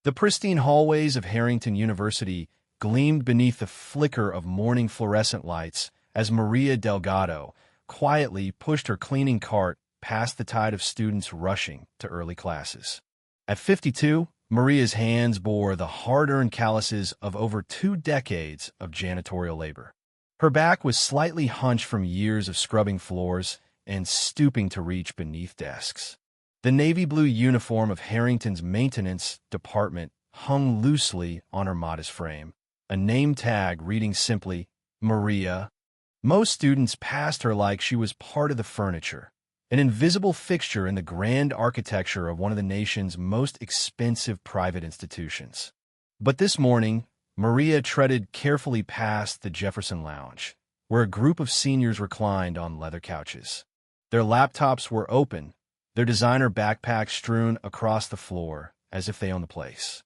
The pristine hallways of Harrington University gleamed beneath the flicker of morning fluorescent lights as Maria Delgado quietly pushed her cleaning cart past the tide of students rushing to early classes. At 52, Maria's hands bore the hard-earned calluses of over 2 decades of janitorial labor. Her back was slightly hunched from years of scrubbing floors and stooping to reach beneath desks. The navy blue uniform of Harrington's maintenance department hung loosely on her modest frame, a name tag reading simply, Maria. Most students passed her like she was part of the furniture, an invisible fixture in the grand architecture of one of the nation's most expensive private institutions. But this morning, Maria treaded carefully past the Jefferson Lounge, where a group of seniors reclined on leather couches. Their laptops were open, their designer backpacks strewn across the floor as if they owned the place.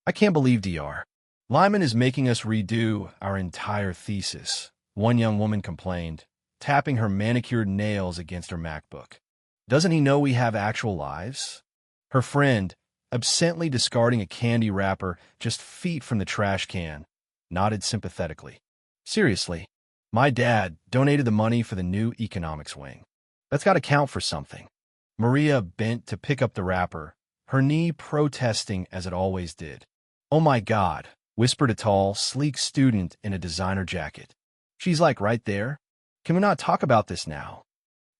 "I can't believe Dr. Lyman is making us redo our entire thesis," one young woman complained, tapping her manicured nails against her MacBook. "Doesn't he know we have actual lives?" Her friend, absently discarding a candy wrapper just feet from the trash can, nodded sympathetically. "Seriously, my dad donated the money for the new economics wing. That's got to count for something." Maria bent to pick up the wrapper, her knee protesting as it always did. "Oh my God," whispered a tall, sleek student in a designer jacket. "She's like right there. Can we not talk about this now?"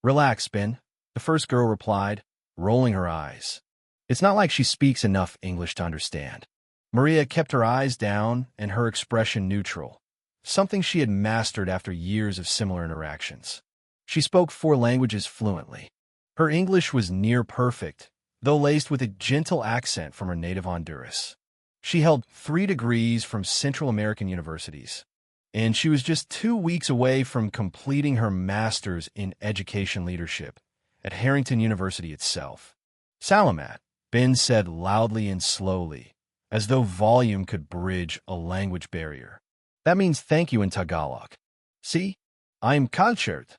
"Relax, Ben," the first girl replied, rolling her eyes. "It's not like she speaks enough English to understand." Maria kept her eyes down and her expression neutral, something she had mastered after years of similar interactions. She spoke 4 languages fluently. Her English was near perfect, though laced with a gentle accent from her native Honduras. She held 3 degrees from Central American universities, and she was just 2 weeks away from completing her master's in education leadership at Harrington University itself. "Salamat," Ben said loudly and slowly, as though volume could bridge a language barrier. "That means thank you in Tagalog. See, I'm cultured."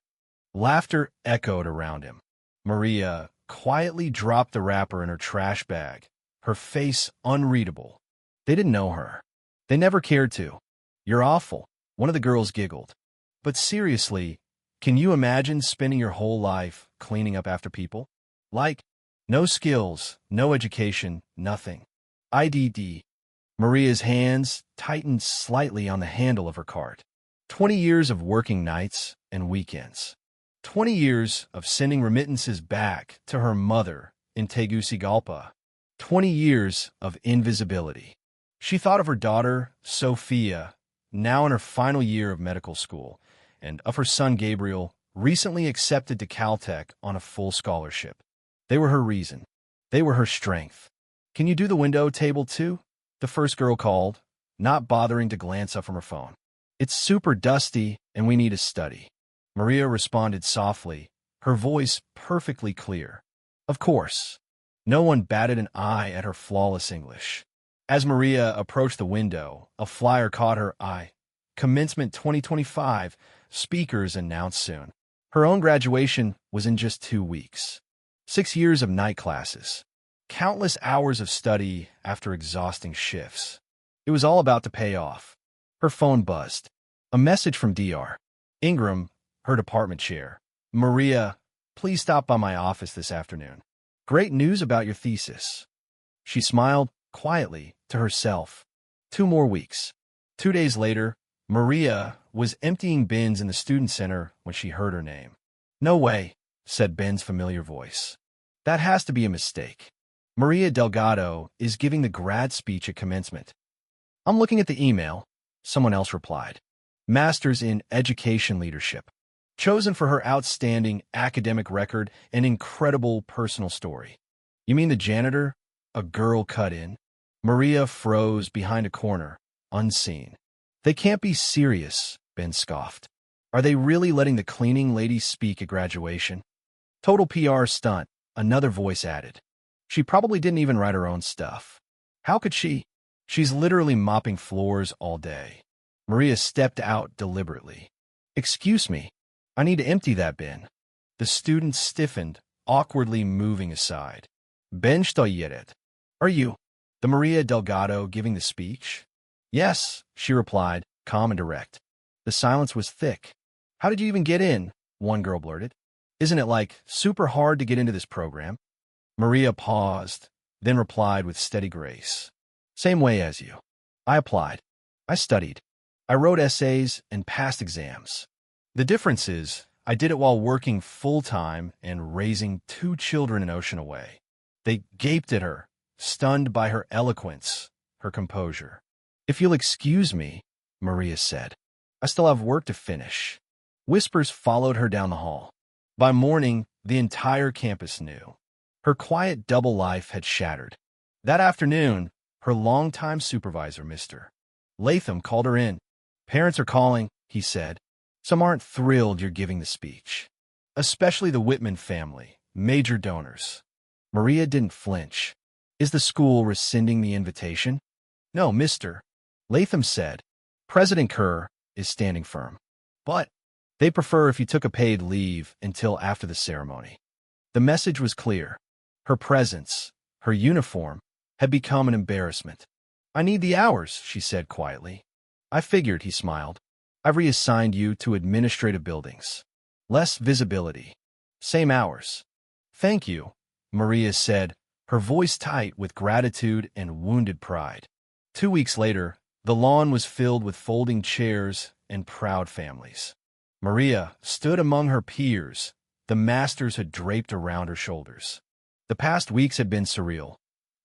Laughter echoed around him. Maria quietly dropped the wrapper in her trash bag, her face unreadable. They didn't know her. They never cared to. "You're awful," one of the girls giggled. "But seriously, can you imagine spending your whole life cleaning up after people? Like, no skills, no education, nothing." IDD. Maria's hands tightened slightly on the handle of her cart. 20 years of working nights and weekends. 20 years of sending remittances back to her mother in Tegucigalpa. 20 years of invisibility. She thought of her daughter, Sophia, now in her final year of medical school, and of her son Gabriel, recently accepted to Caltech on a full scholarship. They were her reason. They were her strength. "Can you do the window table too?" the first girl called, not bothering to glance up from her phone. "It's super dusty and we need a study." Maria responded softly, her voice perfectly clear. Of course. No one batted an eye at her flawless English. As Maria approached the window, a flyer caught her eye. Commencement 2025, speakers announced soon. Her own graduation was in just 2 weeks. 6 years of night classes. Countless hours of study after exhausting shifts. It was all about to pay off. Her phone buzzed. A message from Dr. Ingram, her department chair. "Maria, please stop by my office this afternoon. Great news about your thesis." She smiled quietly to herself. 2 more weeks. 2 days later, Maria was emptying bins in the student center when she heard her name. "No way," said Ben's familiar voice. "That has to be a mistake. Maria Delgado is giving the grad speech at commencement." "I'm looking at the email," someone else replied. "Master's in Education Leadership. Chosen for her outstanding academic record and incredible personal story." "You mean the janitor?" a girl cut in. Maria froze behind a corner, unseen. "They can't be serious," Ben scoffed. "Are they really letting the cleaning lady speak at graduation?" "Total PR stunt," another voice added. "She probably didn't even write her own stuff. How could she? She's literally mopping floors all day." Maria stepped out deliberately. "Excuse me, I need to empty that bin." The student stiffened, awkwardly moving aside. "Ben stoyeret. Are you?" The Maria Delgado giving the speech? Yes, she replied, calm and direct. The silence was thick. How did you even get in? One girl blurted. Isn't it like super hard to get into this program? Maria paused, then replied with steady grace. Same way as you. I applied. I studied. I wrote essays and passed exams. The difference is, I did it while working full-time and raising 2 children an ocean away. They gaped at her, stunned by her eloquence, her composure. If you'll excuse me, Maria said. I still have work to finish. Whispers followed her down the hall. By morning, the entire campus knew. Her quiet double life had shattered. That afternoon, her longtime supervisor, Mr. Latham, called her in. Parents are calling, he said. Some aren't thrilled you're giving the speech. Especially the Whitman family, major donors. Maria didn't flinch. Is the school rescinding the invitation? No, Mr. Latham said. President Kerr is standing firm. But they prefer if you took a paid leave until after the ceremony. The message was clear. Her presence, her uniform, had become an embarrassment. I need the hours, she said quietly. I figured, he smiled. I've reassigned you to administrative buildings. Less visibility. Same hours. Thank you, Maria said, her voice tight with gratitude and wounded pride. 2 weeks later, the lawn was filled with folding chairs and proud families. Maria stood among her peers. The masters had draped around her shoulders. The past weeks had been surreal.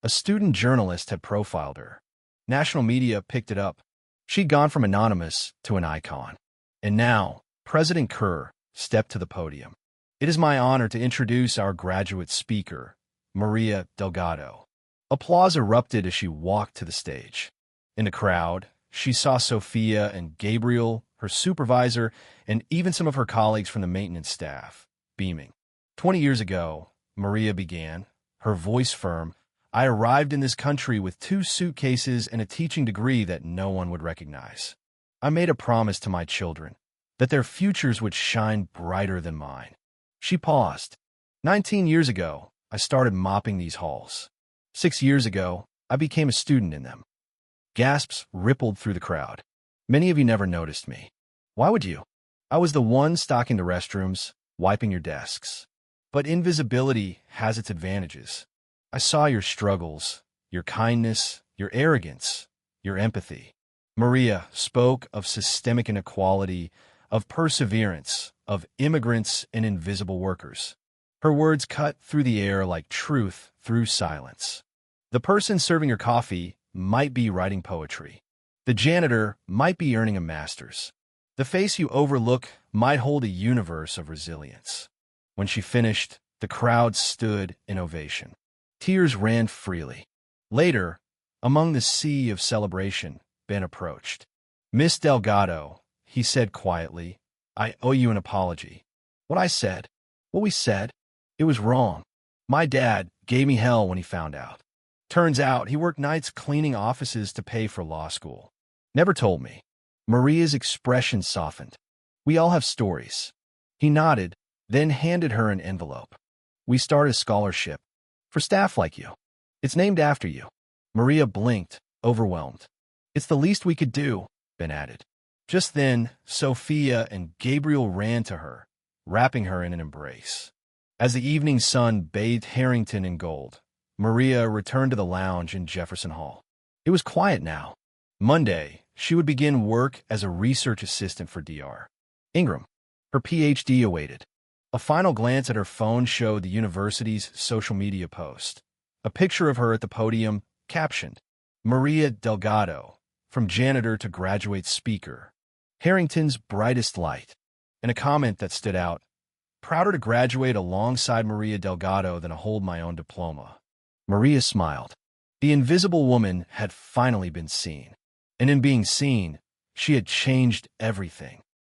A student journalist had profiled her. National media picked it up. She'd gone from anonymous to an icon. And now, President Kerr stepped to the podium. It is my honor to introduce our graduate speaker, Maria Delgado. Applause erupted as she walked to the stage. In the crowd, she saw Sophia and Gabriel, her supervisor, and even some of her colleagues from the maintenance staff, beaming. 20 years ago, Maria began, her voice firm, I arrived in this country with 2 suitcases and a teaching degree that no one would recognize. I made a promise to my children that their futures would shine brighter than mine. She paused. 19 years ago, I started mopping these halls. 6 years ago, I became a student in them. Gasps rippled through the crowd. Many of you never noticed me. Why would you? I was the one stocking the restrooms, wiping your desks. But invisibility has its advantages. I saw your struggles, your kindness, your arrogance, your empathy. Maria spoke of systemic inequality, of perseverance, of immigrants and invisible workers. Her words cut through the air like truth through silence. The person serving your coffee might be writing poetry. The janitor might be earning a master's. The face you overlook might hold a universe of resilience. When she finished, the crowd stood in ovation. Tears ran freely. Later, among the sea of celebration, Ben approached. Miss Delgado, he said quietly, I owe you an apology. What I said, what we said, it was wrong. My dad gave me hell when he found out. Turns out he worked nights cleaning offices to pay for law school. Never told me. Maria's expression softened. We all have stories. He nodded, then handed her an envelope. We started a scholarship. For staff like you. It's named after you. Maria blinked, overwhelmed. It's the least we could do, Ben added. Just then, Sophia and Gabriel ran to her, wrapping her in an embrace. As the evening sun bathed Harrington in gold, Maria returned to the lounge in Jefferson Hall. It was quiet now. Monday, she would begin work as a research assistant for Dr. Ingram. Her PhD awaited. A final glance at her phone showed the university's social media post. A picture of her at the podium, captioned, Maria Delgado, from janitor to graduate speaker, Harrington's brightest light, and a comment that stood out, prouder to graduate alongside Maria Delgado than to hold my own diploma. Maria smiled. The invisible woman had finally been seen, and in being seen, she had changed everything.